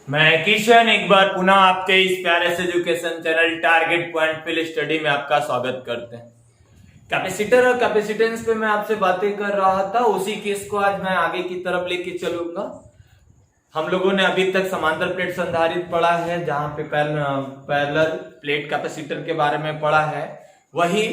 मैं किशन एक बार पुनः आपके इस प्यारे से education channel target point fill study में आपका स्वागत करते हैं। कैपेसिटर और कैपेसिटेंस पे मैं आपसे बातें कर रहा था, उसी केस को आज मैं आगे की तरफ लेके चलूंगा। हम लोगों ने अभी तक समांतर प्लेट संधारित्र पढ़ा है, जहां पे पैरेलल प्लेट कैपेसिटर के बारे में पढ़ा है। वही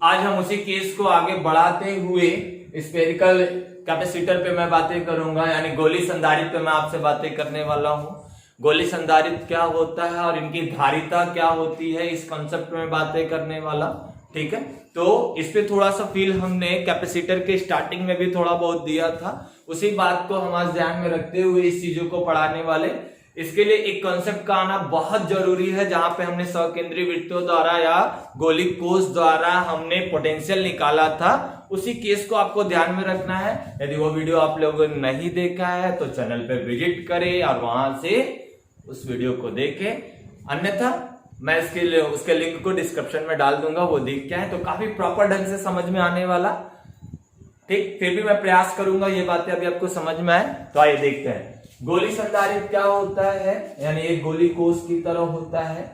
आज हम उसी केस को आगे बढ़ाते हुए स्फेरिकल कैपेसिटर पे मैं बातें करूंगा, यानी गोली संधारित्र पे मैं आपसे बातें करने वाला हूं। गोली संधारित्र क्या होता है और इनकी धारिता क्या होती है, इस कॉन्सेप्ट में बातें करने वाला। ठीक है, तो इस पे थोड़ा सा फील हमने कैपेसिटर के स्टार्टिंग में भी थोड़ा बहुत दिया था, उसी बात को हम आज ध्यान में रखते हुए इस चीजों को पढ़ाने वाले। इसके लिए एक कॉन्सेप्ट का आना बहुत जरूरी है, जहां पे हमने सकेंद्रीय वृत्तों द्वारा या गोली कोष द्वारा हमने पोटेंशियल निकाला था, उसी केस को आपको ध्यान में रखना है। यदि वो वीडियो आप लोगों ने नहीं देखा है तो चैनल पे विजिट करें और वहां से उस वीडियो को देखें, अन्यथा मैं इसके लिए उसके लिंक को डिस्क्रिप्शन में डाल दूंगा, वो देख के आए तो काफी प्रॉपर ढंग से समझ में आने वाला। ठीक, फिर भी मैं प्रयास करूंगा ये बातें अभी आपको समझ में आए। तो आइए देखते हैं गोली संधारित्र क्या होता है, यानी एक गोली कोष की तरह होता है।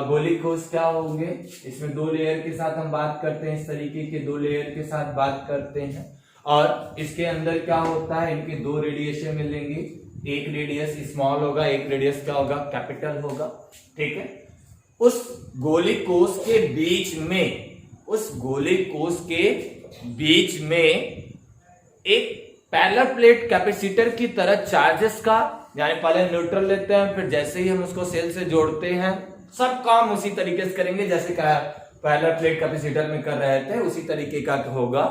गोली कोष क्या होंगे, इसमें दो लेयर के साथ हम बात करते हैं, इस तरीके के दो लेयर के साथ बात करते हैं। और इसके अंदर क्या होता है, इनके दो रेडिएशन मिलेंगे, एक रेडियस स्मॉल होगा, एक रेडियस क्या होगा, कैपिटल होगा। ठीक है, उस गोली कोष के बीच में, उस गोली कोष के बीच में एक पैरेलल प्लेट कैपेसिटर की तरह चार्जेस का, यानी पहले न्यूट्रल लेते हैं, फिर जैसे ही हम उसको सेल से जोड़ते हैं, सब काम उसी तरीके से करेंगे जैसे पैरेलल प्लेट कैपेसिटर में कर रहे थे, उसी तरीके का होगा।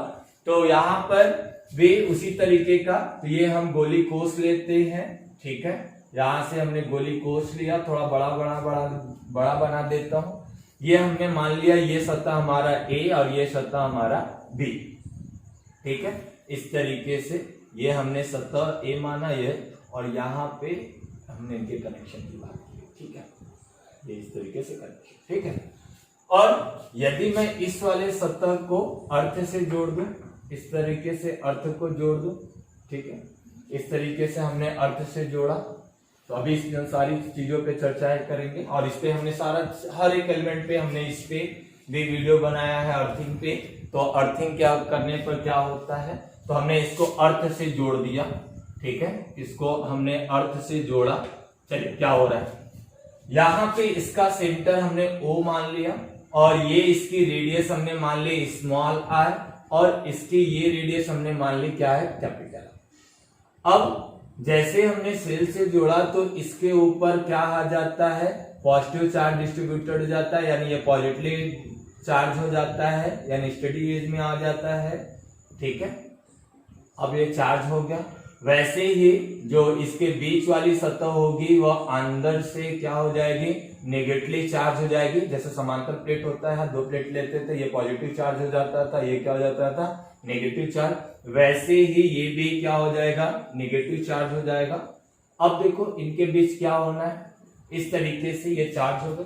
तो यहां पर भी उसी तरीके का, तो ये हम गोली कोष लेते हैं। ठीक है, यहां से हमने गोली कोष लिया, थोड़ा बड़ा बना देता हूं। ये हमने मान लिया ये सतह हमारा ए और ये सतह हमारा बी। ठीक है, इस तरीके से ये हमने सतह ए माना ये, और यहाँ पे हमने इनके कनेक्शन की बात की। ठीक है, ये इस तरीके से कनेक्शन। ठीक है, और यदि मैं इस वाले सतह को अर्थ से जोड़ दूं, इस तरीके से अर्थ को जोड़ दूं, ठीक है, इस तरीके से हमने अर्थ से जोड़ा, तो अभी इस सारी चीजों पे चर्चाएं करेंगे। और इस पे हमने सारा हर एक एलिमेंट पे हमने इस पे भी वीडियो बनाया है, अर्थिंग पे। तो अर्थिंग क्या करने पर क्या होता है, तो हमने इसको अर्थ से जोड़ दिया। ठीक है, इसको हमने अर्थ से जोड़ा। चलिए क्या हो रहा है, यहाँ पे इसका सेंटर हमने O मान लिया, और ये इसकी रेडियस हमने मान ली स्मॉल r, और इसकी ये रेडियस हमने मान ली क्या है, कैपिटल। अब जैसे हमने सेल से जोड़ा तो इसके ऊपर क्या आ जाता है, पॉजिटिव चार्ज डिस्ट्रीब्यूटेड हो जाता है, यानी ये पॉजिटिवली चार्ज हो जाता है, यानी स्टडी एज में आ जाता है। ठीक है, अब ये चार्ज हो गया। वैसे ही जो इसके बीच वाली सतह होगी वह अंदर से क्या हो जाएगी, नेगेटिवली चार्ज हो जाएगी। जैसे समांतर प्लेट होता है, दो प्लेट लेते थे, ये पॉजिटिव चार्ज हो जाता था, ये क्या हो जाता था, नेगेटिव चार्ज। वैसे ही ये भी क्या हो जाएगा, नेगेटिव चार्ज हो जाएगा। अब देखो इनके बीच क्या होना है, इस तरीके से ये चार्ज होगा।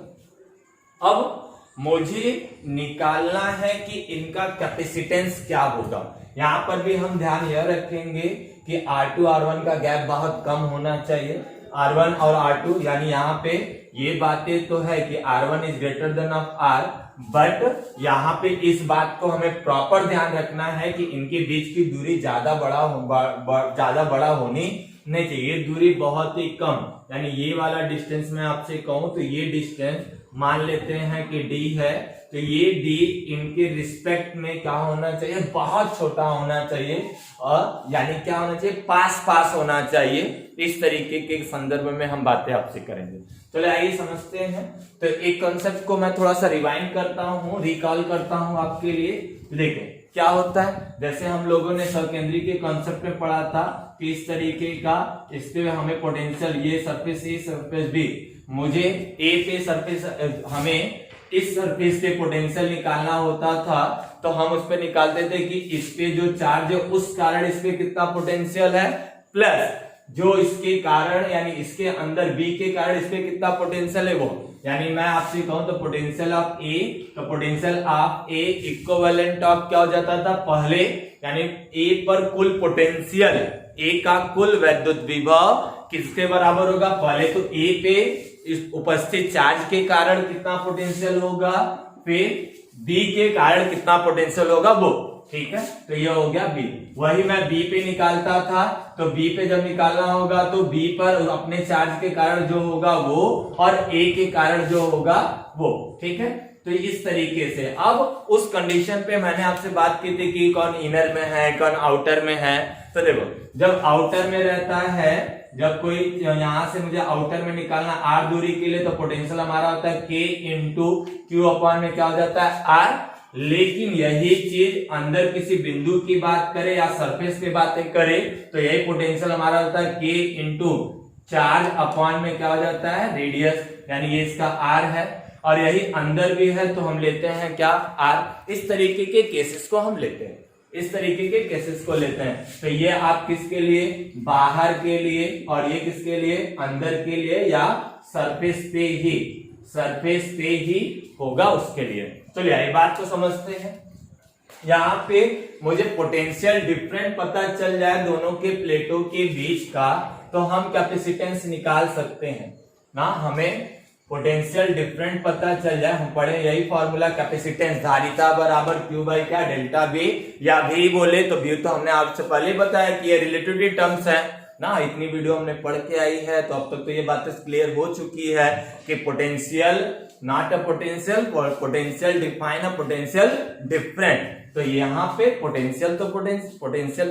अब मुझे निकालना है कि इनका कैपेसिटेंस क्या होगा। यहां पर भी हम ध्यान यह रखेंगे कि R2 R1 का गैप बहुत कम होना चाहिए। R1 और R2, यानी यहाँ पे ये बातें तो है कि R1 is greater than of R, but यहाँ पे इस बात को हमें प्रॉपर ध्यान रखना है कि इनके बीच की दूरी ज्यादा बड़ा होनी नहीं चाहिए। दूरी बहुत ही कम, यानी ये वाला डिस्टेंस मैं आपसे कहूं तो ये डिस्टेंस मान लेते हैं कि D है, तो ये D इनके रिस्पेक्ट में क्या होना चाहिए, बहुत छोटा होना चाहिए, और यानी क्या होना चाहिए, पास होना चाहिए। इस तरीके के संदर्भ में हम बातें आपसे करेंगे। चलिए आइए समझते हैं। तो एक कॉन्सेप्ट को मैं थोड़ा सा रिवाइंड करता हूँ, रिकॉल करता हूँ आपके लिए। देखें क्या होता है, जैसे हम लोगों ने सकेंद्री के कॉन्सेप्ट में पढ़ा था कि इस तरीके का, इस पे हमें पोटेंशियल, ये सरफेस ए सरफेस बी, मुझे ए पे सरफेस, हमें इस सरफेस पे पोटेंशियल निकालना होता था, तो हम उस पे निकालते थे कि इस पे जो चार्ज है उस कारण इस पे कितना पोटेंशियल है, प्लस जो इसके कारण, यानी इसके अंदर बी के कारण इस पे कितना पोटेंशियल है वो, यानी मैं आपसे कहूं तो पोटेंशियल ऑफ ए, तो potential of A equivalent of क्या हो जाता था पहले, यानी ए पर कुल पोटेंशियल, ए का कुल वैद्युत विभव किसके बराबर होगा? पहले तो ए पे इस उपस्थित चार्ज के कारण कितना पोटेंशियल होगा, फिर बी के कारण कितना पोटेंशियल होगा वो, ठीक है। तो ये हो गया बी। वही मैं बी पे निकालता था, तो बी पे जब निकालना होगा तो बी पर अपने चार्ज के कारण जो होगा वो, और ए के कारण जो होगा वो, ठीक है। तो इस तरीके से अब उस कंडीशन पे मैंने आपसे बात की थी कि कौन इनर में है कौन आउटर में है। तो देखो जब आउटर में रहता है, जब कोई यहां से मुझे आउटर में निकालना आर दूरी के लिए, तो पोटेंशियल हमारा होता है के इंटू क्यू अपॉन में क्या हो जाता है आर। लेकिन यही चीज अंदर किसी बिंदु की बात करें या सरफेस पे बातें करें तो यही पोटेंशियल हमारा होता है के इंटू चार्ज अपॉन में क्या हो जाता है रेडियस, यानी ये इसका आर है। और यही अंदर भी है तो हम लेते हैं क्या आर। इस तरीके के केसेस को हम लेते हैं, इस तरीके के केसेस को लेते हैं। तो ये आप किसके लिए? बाहर के लिए, और ये किसके लिए? अंदर के लिए, या सरफेस पे ही होगा उसके लिए। चलिए ये बात को समझते हैं। यहाँ पे मुझे पोटेंशियल डिफरेंट पता चल जाए दोनों के प्लेटों के बीच का, तो हम कैपेसिटेंस निकाल सकते हैं ना। हमें पोटेंशियल डिफरेंट पता चल जाए, हम पढ़े यही फॉर्मूला, कैपेसिटेंस धारिता बराबर क्यू बाई क्या डेल्टा बी, या भी बोले तो भी तो हमने आपसे पहले बताया कि ये रिलेटिविटी टर्म्स है ना। इतनी वीडियो हमने पढ़ के आई है, तो अब तक तो ये बातें क्लियर हो चुकी है कि potential not a potential, potential define a potential different. तो यहाँ पे पोटेंशियल तो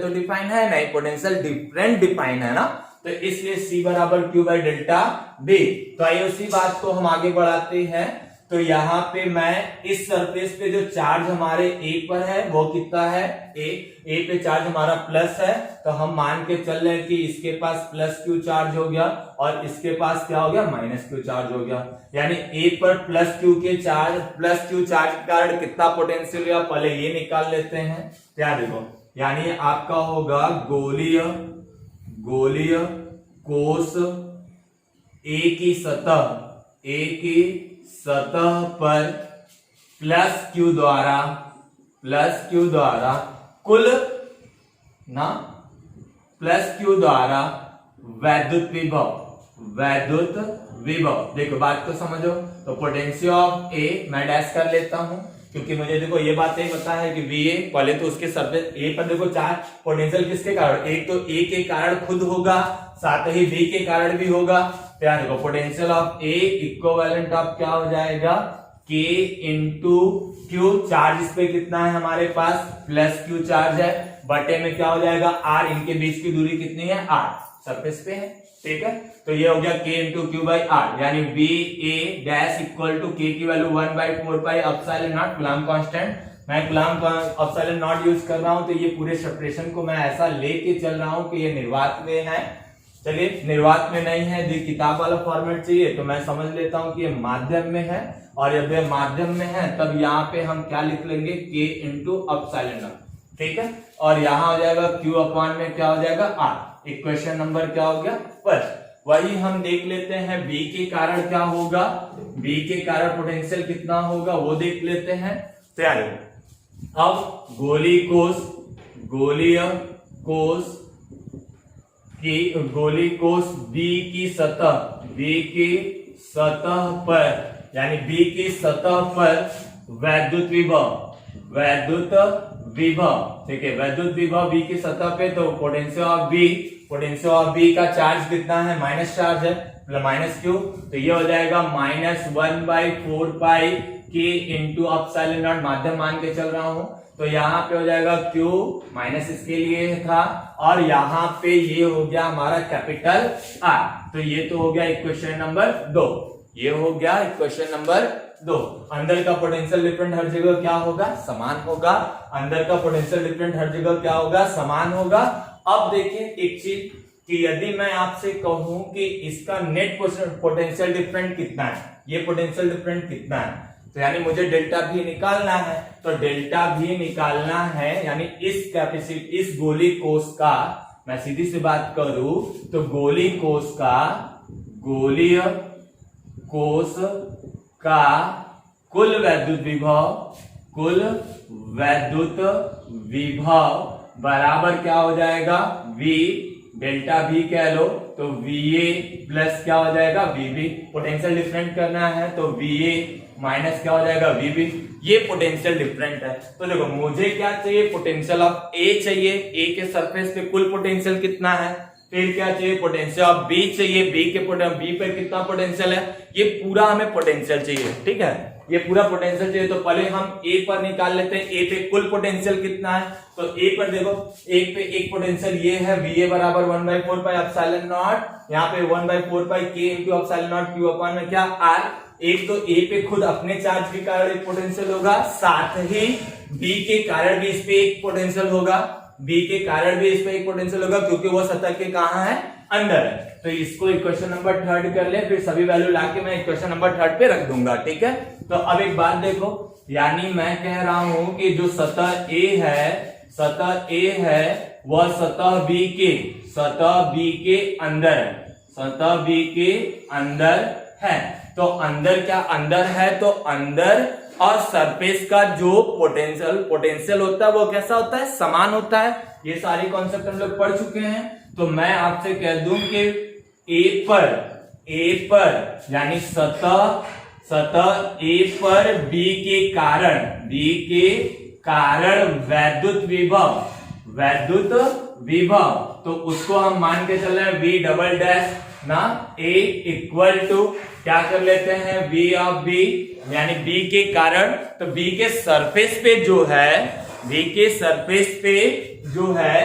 डिफाइन है नहीं, पोटेंशियल डिफरेंट डिफाइन है ना। तो इसलिए C बराबर क्यू बाई डेल्टा बी। तो आइए उसी बात को हम आगे बढ़ाते हैं। तो यहाँ पे मैं इस सरफेस पे जो चार्ज हमारे ए पर है वो कितना है? ए पे चार्ज हमारा प्लस है, तो हम मान के चल रहे हैं कि इसके पास प्लस क्यू चार्ज हो गया और इसके पास क्या हो गया? माइनस क्यू चार्ज हो गया। यानी ए पर प्लस क्यू चार्ज के कारण कितना पोटेंशियल हुआ, पहले ये निकाल लेते हैं। क्या देखो, यानी आपका होगा गोलीय कोस ए की सतह पर प्लस क्यू द्वारा कुल ना, प्लस क्यू द्वारा वैद्युत विभव। देखो बात को समझो। तो पोटेंशियल ऑफ ए मैं डैश कर लेता हूं, क्योंकि मुझे देखो ये बात ही पता है कि वी ए, पहले तो उसके सरफेस ए पर देखो चार्ज पोटेंशियल किसके कारण? एक तो ए के कारण खुद होगा, साथ ही बी के कारण भी होगा। तो यहाँ देखो potential of A equivalent of क्या हो जाएगा? के इंटू क्यू। चार्ज इस पे कितना है हमारे पास? प्लस क्यू चार्ज है, बटे में क्या हो जाएगा? आर। इनके बीच की दूरी कितनी है? आर, सरफेस पे है, ठीक है। तो ये हो गया K into Q by R, यानी B A dash equal to K की value 1/4 pi epsilon naught coulomb constant. मैं कूलम्ब एप्सिलॉन नॉट यूज कर रहा हूं, तो ये पूरे सेपरेशन को मैं ऐसा लेके चल रहा हूं कि ये निर्वात में है। चलिए निर्वात में नहीं है, यदि किताब वाला फॉर्मेट चाहिए तो मैं समझ लेता हूं कि ये माध्यम में है, और जब ये माध्यम में है तब यहाँ पे हम क्या लिख लेंगे? के इंटू एप्सिलॉन नॉट, ठीक है। और यहाँ हो जाएगा क्यू अपॉन में क्या हो जाएगा? आर। इक्वेशन नंबर क्या हो गया? फर्स्ट। वही हम देख लेते हैं बी के कारण क्या होगा, बी के कारण पोटेंशियल कितना होगा वो देख लेते हैं। तैयार हो। अब गोलीय कोस बी की सतह पर, यानी बी की सतह पर वैद्युत विभव, ठीक है, वैद्युत विभव बी की सतह पे। तो पोटेंशियल ऑफ बी का चार्ज कितना है? माइनस चार्ज है, माइनस क्यू। तो ये हो जाएगा -1/4 pi K into epsilon not, माध्यम मान के चल रहा हूं। तो यहाँ पे हो जाएगा क्यू माइनस इसके लिए था, और यहाँ पे ये हो गया हमारा कैपिटल आर। तो ये तो हो गया इक्वेशन नंबर 2। ये हो गया इक्वेशन नंबर 2। अंदर का पोटेंशियल डिफरेंट हर जगह क्या होगा? समान होगा। अंदर का पोटेंशियल डिफरेंट हर जगह क्या होगा? समान होगा। अब देखिए एक चीज कि यदि मैं आपसे कहूं कि इसका नेट पोटेंशियल डिफरेंस कितना है, ये पोटेंशियल डिफरेंस कितना है, तो यानी मुझे डेल्टा भी निकालना है। तो डेल्टा भी निकालना है, यानी इस गोली कोष का, मैं सीधी सी बात करूं तो गोली कोष का कुल वैद्युत विभव बराबर क्या हो जाएगा? V डेल्टा V कह लो, तो VA प्लस क्या हो जाएगा VB। पोटेंशियल डिफरेंट करना है तो VA माइनस क्या हो जाएगा VB। ये पोटेंशियल डिफरेंट है। तो देखो मुझे क्या चाहिए, पोटेंशियल ऑफ A चाहिए, A के सरफेस पे कुल पोटेंशियल कितना है। फिर क्या चाहिए, पोटेंशियल ऑफ B चाहिए, B पे कितना पोटेंशियल है, ये पूरा हमें पोटेंशियल चाहिए। ठीक है, ये पूरा पोटेंशियल चाहिए। तो पहले हम A पर निकाल लेते हैं, A पे कुल पोटेंशियल कितना है। तो A पर देखो, A पे एक पोटेंशियल ये है VA बराबर 1/4 पाई एप्सिलॉन नॉट, यहाँ पे 1/4 पाई K into epsilon not Q upon में क्या R। एक तो A पे खुद अपने चार्ज के कारण एक पोटेंशियल होगा, साथ ही B के कारण भी इस पे एक पोटेंशियल होगा, B के कारण भी इस पे एक पोटेंशियल होगा, क्योंकि वो सतह के कहां है, अंदर है। तो इसको इक्वेशन नंबर 3 कर ले, फिर सभी वैल्यू लाके मैं इक्वेशन नंबर 3 पे रख दूंगा। ठीक है, तो अब एक बात देखो, यानी मैं कह रहा हूं कि जो सतह A है वह सतह B के अंदर है, सतह B के अंदर है। तो अंदर क्या अंदर है, तो अंदर और सरफेस का जो पोटेंशियल होता है वो कैसा होता है, समान होता है। ये सारे कॉन्सेप्ट हम लोग पढ़ चुके हैं। तो मैं आपसे कह दूं कि A पर यानी सतह A पर B के कारण वैद्युत विभव, तो उसको हम मान के चल रहे हैं V डबल डैश ना A इक्वल टू क्या कर लेते हैं, V ऑफ B, यानी B के कारण, तो B के सरफेस पे जो है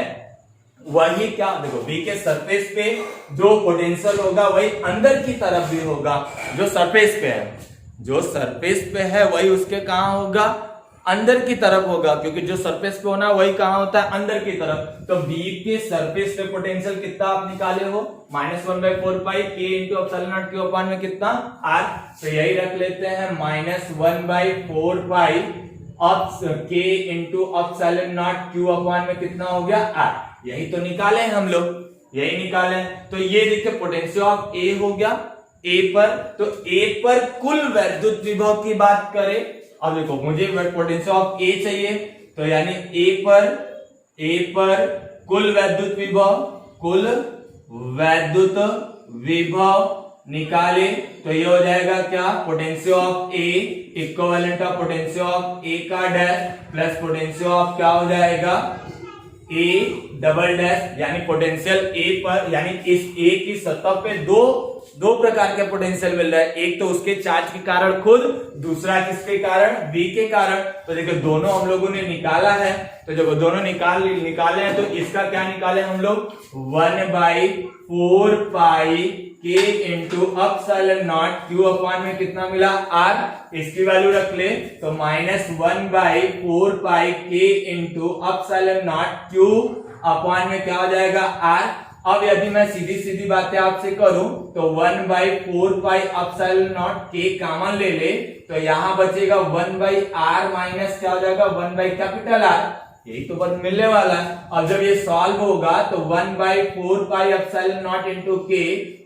वही क्या, देखो B के सरफेस पे जो पोटेंशियल होगा वही अंदर की तरफ भी होगा। जो सरफेस पे है वही उसके कहां होगा, अंदर की तरफ होगा, क्योंकि जो सरफेस पे होना वही कहां होता है, अंदर की तरफ। तो B के सरफेस पे पोटेंशियल कितना आप निकाले हो, -1/4 पाई K into epsilon not Q upon में कितना R। तो यही रख लेते हैं, -1/4 पाई K into epsilon not Q upon में कितना हो गया R। यही तो निकाले हैं हम लोग, यही निकाले। तो ये देखिए पोटेंशियल ऑफ A हो गया A पर। तो A पर कुल वैद्युत विभव की बात करें, अब देखो मुझे पोटेंशियल ऑफ A चाहिए, तो यानी A पर कुल वैद्युत विभव निकाले, तो ये हो जाएगा क्या, potential of A equivalent of potential of A का डैश प्लस पोटेंशियल ऑफ क्या हो जाएगा A डबल डैश, यानी पोटेंशियल A पर, यानी इस A की सतह पे दो प्रकार के पोटेंशियल मिल रहा है। एक तो उसके चार्ज के कारण खुद, दूसरा किसके कारण, B के कारण। तो देखो दोनों हम लोगों ने निकाला है, तो जब दोनों निकाले हैं तो इसका क्या निकाले हम लोग, 1/4 पाई K into epsilon not Q upon में कितना मिला R। इसकी वैल्यू रख ले, तो -1/4 पाई K into epsilon not Q upon में क्या हो जाएगा R। अब यदि मैं सीधी बातें आपसे करूं तो 1/4 pi epsilon not K common ले ले, तो यहां बचेगा 1/R माइनस क्या हो जाएगा 1/R। यही तो बस मिलने वाला है। अब जब ये सॉल्व होगा तो 1/4 pi epsilon naught into K,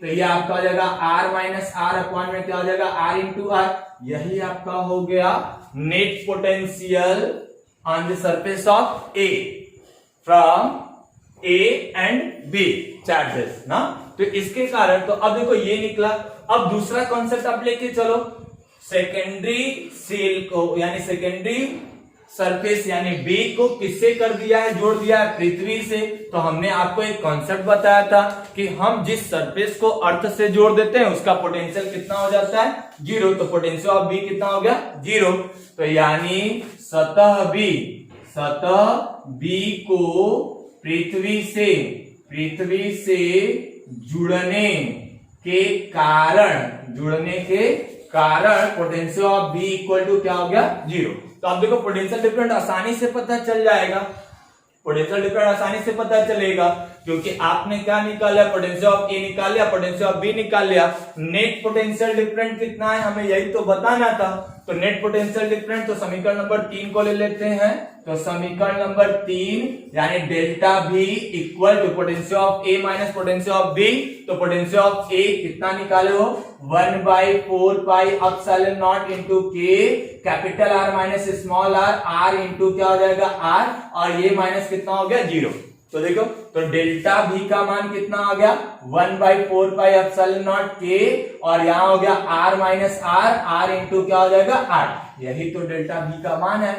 तो ये आपका हो जाएगा R माइनस R अपॉन में क्या हो जाएगा R इंटू R। यही आपका हो गया net potential on the surface of A from A and B charges ना। तो इसके कारण, तो अब देखो ये निकला। अब दूसरा कॉन्सेप्ट आप लेके चलो, सेकेंडरी सेल को, यानी सेकेंडरी सरफेस यानी B को किससे कर दिया है, जोड़ दिया है, पृथ्वी से। तो हमने आपको एक कॉन्सेप्ट बताया था कि हम जिस सरफेस को अर्थ से जोड़ देते हैं उसका पोटेंशियल कितना हो जाता है, 0। तो पोटेंशियल ऑफ B कितना हो गया, 0। तो यानी सतह B को पृथ्वी से जुड़ने के कारण potential of B equal to क्या हो गया, 0। तो आप देखो पोटेंशियल डिफरेंस आसानी से पता चल जाएगा, पोटेंशियल डिफरेंस आसानी से पता चलेगा, क्योंकि आपने क्या निकाला, पोटेंशियल ऑफ A निकाल लिया, पोटेंशियल ऑफ B निकाल लिया। नेट पोटेंशियल डिफरेंस कितना है हमें यही तो बताना था। तो नेट पोटेंशियल डिफरेंस, तो समीकरण नंबर 3 को ले लेते हैं। तो समीकरण नंबर 3 यानी delta V equal to potential of A minus potential of B। तो पोटेंशियल ऑफ A कितना निकाले हो, 1/4 pi epsilon naught into K capital R minus small r, R into क्या हो जाएगा R, और ये माइनस कितना हो गया, 0। तो देखो, तो डेल्टा V का मान कितना आ गया 1/4πε0 K, और यहां हो गया R माइनस R इंटू क्या हो जाएगा R। यही तो डेल्टा V का मान है।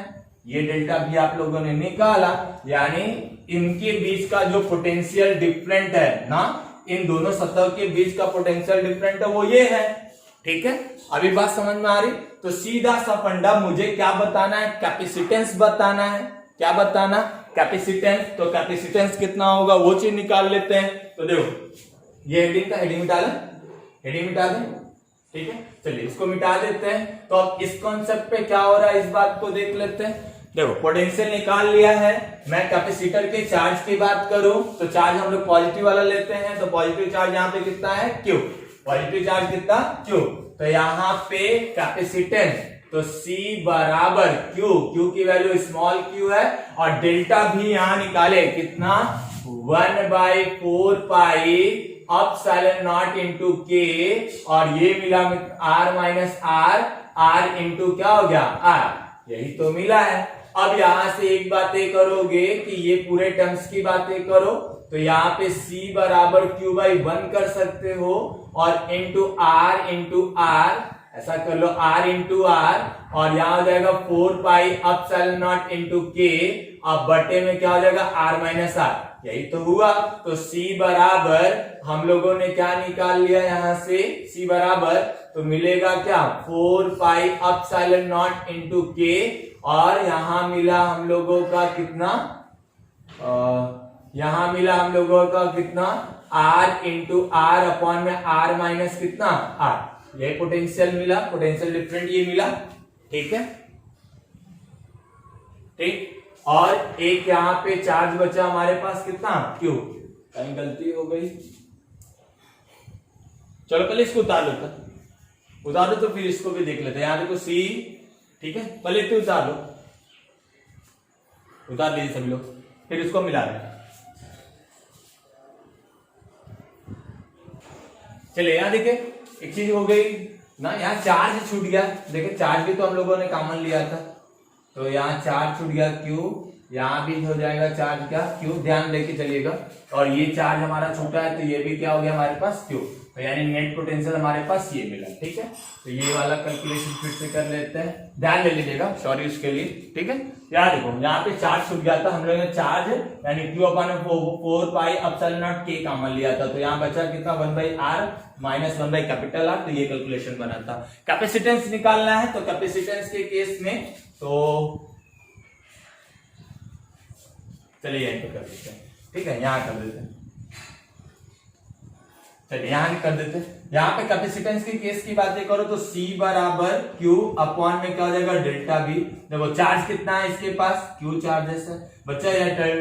ये डेल्टा V आप लोगों ने निकाला, यानी इनके बीच का जो पोटेंशियल डिफरेंट है ना, इन दोनों सतह के बीच का पोटेंशियल डिफरेंट है वो ये है। ठीक है, अभी बात समझ में आ रही? तो सीधा सा फंडा, मुझे क्या बताना है, कैपेसिटेंस बताना है। क्या बताना? कैपेसिटेंस। तो कैपेसिटेंस कितना होगा वो चीज निकाल लेते हैं। तो देखो, ये हेडिंग का हेडिंग मिटा दें। ठीक है, चलिए इसको मिटा देते हैं। तो अब इस कॉन्सेप्ट पे क्या हो रहा है इस बात को देख लेते हैं। देखो, पोटेंशियल निकाल लिया है। मैं कैपेसिटर के चार्ज की बात करूं तो चार्ज हम लोग पॉजिटिव वाला लेते हैं। तो पॉजिटिव चार्ज यहाँ पे कितना है Q। पॉजिटिव चार्ज कितना Q। तो यहाँ पे कैपेसिटेंस, तो C बराबर Q की वैल्यू स्मॉल q है, और डेल्टा भी यहां निकाले कितना 1/4πε0 इंटू K, और ये मिला R माइनस R इंटू क्या हो गया R। यही तो मिला है। अब यहां से एक बातें करोगे कि ये पूरे टर्म्स की बातें करो, तो यहाँ पे C बराबर Q/1 कर सकते हो, और इंटू R ऐसा कर लो R इंटू R, और यहां हो जाएगा 4πε0 इंटू K, अब बटे में क्या हो जाएगा R माइनस R। यही तो हुआ। तो C बराबर हम लोगों ने क्या निकाल लिया यहां से, C बराबर तो मिलेगा क्या 4πε0 इंटू K, और यहां मिला हम लोगों का कितना, यहां मिला हम लोगों का कितना R इंटू R अपॉन में R माइनस कितना R। ये पोटेंशियल मिला, पोटेंशियल डिफरेंट ये मिला। ठीक है, ठीक। और एक यहां पे चार्ज बचा हमारे पास कितना Q। कहीं गलती हो गई, चलो पहले इसको उतार लो तो फिर इसको भी देख लेते हैं। यहां देखो C, ठीक है, पहले तो उतार लीजिए सभी लोग, फिर इसको मिला दें। चलिए यहां देखिए एक चीज हो गई ना, यहाँ चार्ज छूट गया। देखिए चार्ज भी तो हम लोगों ने कॉमन लिया था, तो यहाँ चार्ज छूट गया Q, यहाँ भी हो जाएगा चार्ज क्या Q, ध्यान देके चलिएगा। और ये चार्ज हमारा छूटा है, तो ये भी क्या हो गया हमारे पास Q, तो यानी नेट पोटेंशियल हमारे पास ये मिला। ठीक है, तो ये वाला कैलकुलेशन फिर से कर लेते हैं, ध्यान ले लीजिएगा, सॉरी उसके लिए। ठीक है, यहाँ देखो यहाँ पे चार्ज छूट गया था, हम लोगों ने चार्ज यानी Q/4πε0 K कॉमन लिया था, तो यहाँ बचा कितना 1/R माइनस 1/R, तो ये कैलकुलेशन बना था। कैपेसिटेंस निकालना है, तो कैपेसिटेंस के केस में तो चलिए यहीं पे कर देते हैं। ठीक है, यहाँ कर देते हैं, चलिए यहाँ कर देते हैं। यहाँ पे कैपेसिटेंस के केस की बातें करो तो C बराबर Q अपॉन में क्या हो जाएगा डेल्टा V। देखो चार्ज कितना है इसके पास Q चार्जेस है बच्चा,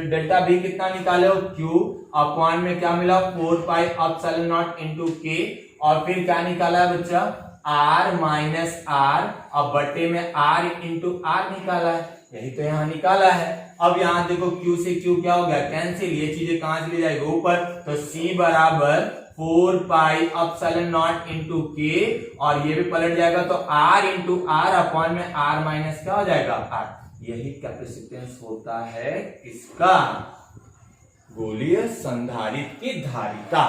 डेल्टा V कितना निकाले हो Q अपॉन में क्या मिला 4πε0 इंटू K, और फिर क्या निकाला है बच्चा R माइनस R, अब बटे में R इंटू R निकाला है। यही तो यहाँ निकाला है। अब यहाँ देखो Q से Q क्या हो गया कैंसिल, ये चीजें कहां चली जाएगी ऊपर, तो C बराबर 4πε0 इंटू K, और ये भी पलट जाएगा तो R इंटू R अपॉन में R माइनस क्या हो जाएगा R। यही कैपेसिटेंस होता है किसका, गोलीय संधारित्र की धारिता।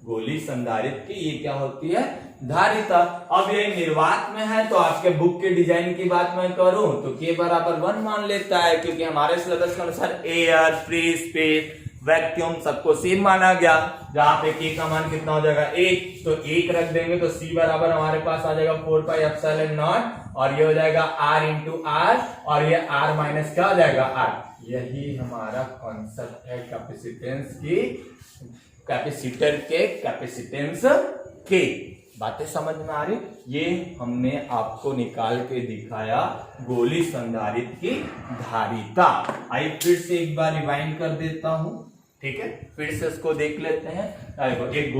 गोली संधारित्र की ये क्या होती है धारिता। अब ये निर्वात में है, तो आपके बुक के डिजाइन की बात मैं करूं तो K बराबर 1 मान लेता है, क्योंकि हमारे सिलेबस के अनुसार एयर, फ्री स्पेस, वैक्यूम सबको सेम माना गया। जहां पे K का मान कितना हो जाएगा 1, तो 1 रख देंगे तो C बराबर हमारे पास आ जाएगा 4πε0, और ये हो जाएगा R इंटू R, और ये R माइनस क्या हो जाएगा R। यही हमारा कॉन्सेप्ट है कैपेसिटेंस की, कैपेसिटर के कैपेसिटेंस के। बातें समझ में आ रही, ये हमने आपको निकाल के दिखाया गोली संधारित्र की धारिता। आइए फिर से एक बार रिवाइंड कर देता हूं, ठीक है, फिर से इसको देख लेते हैं। देखो एक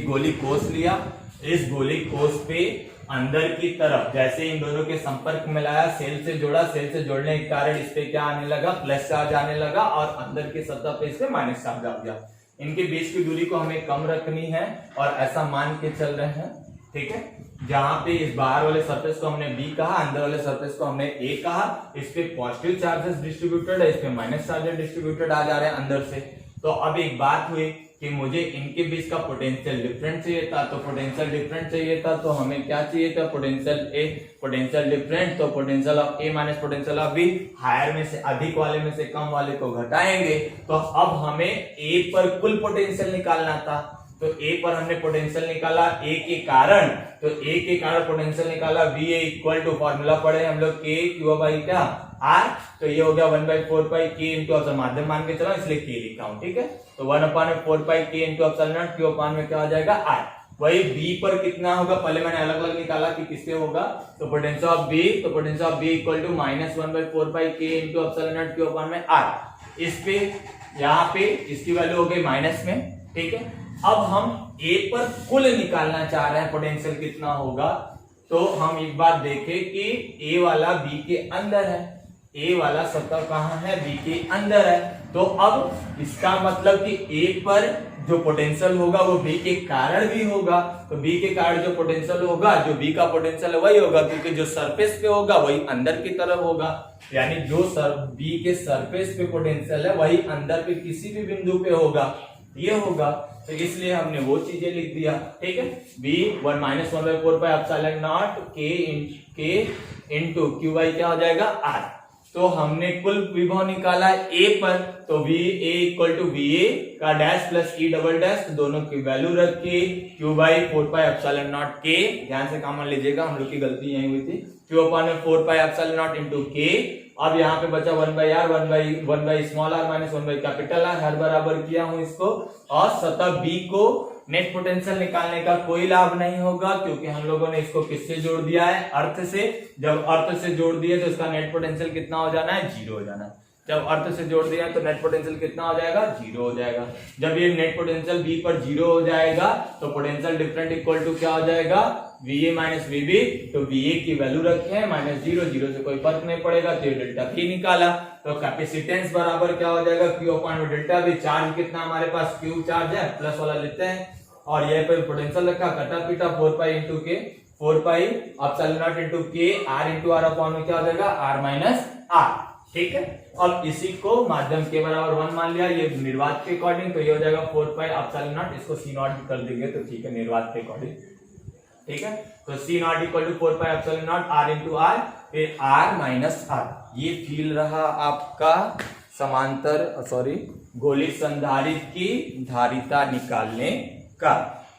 गोली कोस लिया, इस गोली कोस पे अंदर की तरफ जैसे इन दोनों के संपर्क में लाया, सेल से जोड़ा, सेल से जोड़ने के कारण इस पे क्या आने लगा प्लस चार्ज आने लगा, और अंदर की सतह पे इस पे माइनस चार्ज आ गया। इनके बीच की दूरी को हमें कम रखनी है, और ऐसा मान के चल रहे हैं ठीक है। जहां पे इस बाहर वाले सरफेस को हमने बी कहा, अंदर वाले सरफेस को हमने ए कहा। इस पे पॉजिटिव चार्जेस डिस्ट्रीब्यूटेड है, इस पे माइनस चार्जेस डिस्ट्रीब्यूटेड आ जा रहे हैं अंदर से। तो अब एक बात हुई कि मुझे इनके बीच का पोटेंशियल डिफरेंस चाहिए था, तो पोटेंशियल डिफरेंस चाहिए था तो हमें क्या चाहिए था, पोटेंशियल ए, पोटेंशियल डिफरेंस। तो potential of A minus potential of B, higher में से अधिक वाले में से कम वाले को घटाएंगे। तो अब हमें ए पर कुल पोटेंशियल निकालना था, तो ए पर हमने पोटेंशियल निकाला ए के कारण, तो ए के कारण पोटेंशियल निकाला V A equal to, formula पढ़े हम लोग के क्यू बाई क्या आर, तो ये हो गया 1/4 पाई के इंटू अपसर, माध्यम मान के चलो इसलिए के लिखा हूं, ठीक है। तो 1/4 pi K into epsilon naught Q upon में क्या हो जाएगा आर। वही बी पर कितना होगा, पहले मैंने अलग अलग निकाला कि किससे होगा, तो पोटेंशियल ऑफ बी, तो potential of B equal to minus 1/4 pi K into epsilon naught Q upon में आर। इस पे यहाँ पे इसकी वैल्यू हो गई माइनस में, ठीक है। अब हम ए पर कुल निकालना चाह रहे हैं पोटेंशियल कितना होगा, तो हम एक बात देखें कि ए वाला बी के अंदर है, ए वाला सतह कहां है, बी के अंदर है। तो अब इसका मतलब कि ए पर जो पोटेंशियल होगा वो बी के कारण भी होगा, तो बी के कारण जो पोटेंशियल होगा, जो बी का पोटेंशियल है वही होगा, क्योंकि जो सरफेस पे होगा वही अंदर की तरफ होगा। यानी जो बी के सरफेस पे पोटेंशियल है वही अंदर के किसी भी बिंदु पे होगा, ये होगा। तो इसलिए हमने वो चीजें लिख दिया, ठीक है। बी 1/4 पाई एप्सिलॉन नॉट के इंटू क्यू बाई क्या हो जाएगा आर। तो हमने कुल विभव निकाला ए पर, तो V A equal to V A का dash plus E double dash, दोनों की वैल्यू रख के Q by 4 pi epsilon naught के, ध्यान से कॉमन लीजिएगा, हम लोग की गलती यही हुई थी, क्यू अपान में 4 पाई एप्सिलॉन नॉट इंटू के। अब यहाँ पे बचा 1/r, 1 small r minus 1 capital R, हर बराबर किया हूं इसको। और सतह बी को नेट पोटेंशियल निकालने का कोई लाभ नहीं होगा, क्योंकि हम लोगों ने इसको किससे जोड़ दिया है, अर्थ से। जब अर्थ से जोड़ दिए तो इसका नेट पोटेंशियल कितना हो जाना है, 0 हो जाना है। जब अर्थ से जोड़ दिया तो नेट पोटेंशियल कितना हो जाएगा, 0 हो जाएगा। जब ये नेट पोटेंशियल बी पर 0 हो जाएगा तो पोटेंशियल डिफरेंट इक्वल टू क्या हो जाएगा, वीए माइनस वीबी। तो वीए की वैल्यू रखे हैं -0, 0 से कोई फर्क नहीं पड़ेगा, तो डेल्टा पी निकाला। तो कैपेसिटेंस बराबर क्या हो जाएगा, Q upon delta we. Charge कितना हमारे पास, क्यू चार्ज है, प्लस वाला लेते हैं, और ये पे पोटेंशियल रखा, कटा पीटा 4 पाई इंटू के, 4 पाई एप्सिलॉन नॉट इंटू के आर इंटू आर अपॉन में क्या हो जाएगा, आर माइनस आर, ठीक है। अब इसी को माध्यम के बराबर 1 मान लिया, ये निर्वात के अकॉर्डिंग, तो ये हो जाएगा 4 पाई एप्सिलॉन नॉट, इसको सी नॉट कर देंगे तो ठीक है, निर्वात के अकॉर्डिंग, ठीक है। तो C naught equal to 4 pi epsilon naught R into R, फिर आर माइनस आर। ये फील रहा आपका समांतर गोलीय संधारित्र की धारिता निकालने का,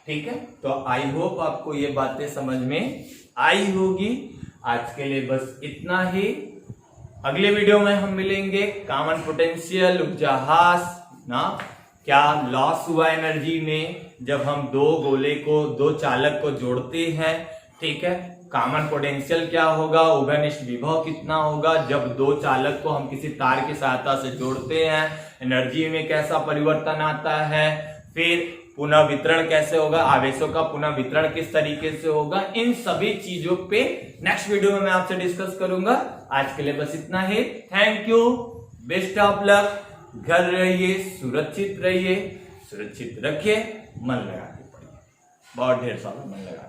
ठीक है। तो आई होप आपको ये बातें समझ में आई होगी। आज के लिए बस इतना ही। अगले वीडियो में हम मिलेंगे कॉमन पोटेंशियल, ऊर्जा ह्रास ना, क्या लॉस हुआ एनर्जी में जब हम दो चालक को जोड़ते हैं, ठीक है। कॉमन पोटेंशियल क्या होगा, उभयनिष्ठ विभव कितना होगा जब दो चालक को हम किसी तार की सहायता से जोड़ते हैं, एनर्जी में कैसा परिवर्तन आता है, फिर पुनः वितरण कैसे होगा, आवेशों का पुनः वितरण किस तरीके से होगा, इन सभी चीजों पे नेक्स्ट वीडियो में मैं आपसे डिस्कस करूंगा। आज के लिए बस इतना ही। Thank you, best of luck. घर रहिए, सुरक्षित रहिए, सुरक्षित रखिए, मन लगा के पढ़िए, बहुत ढेर सारा मन लगा।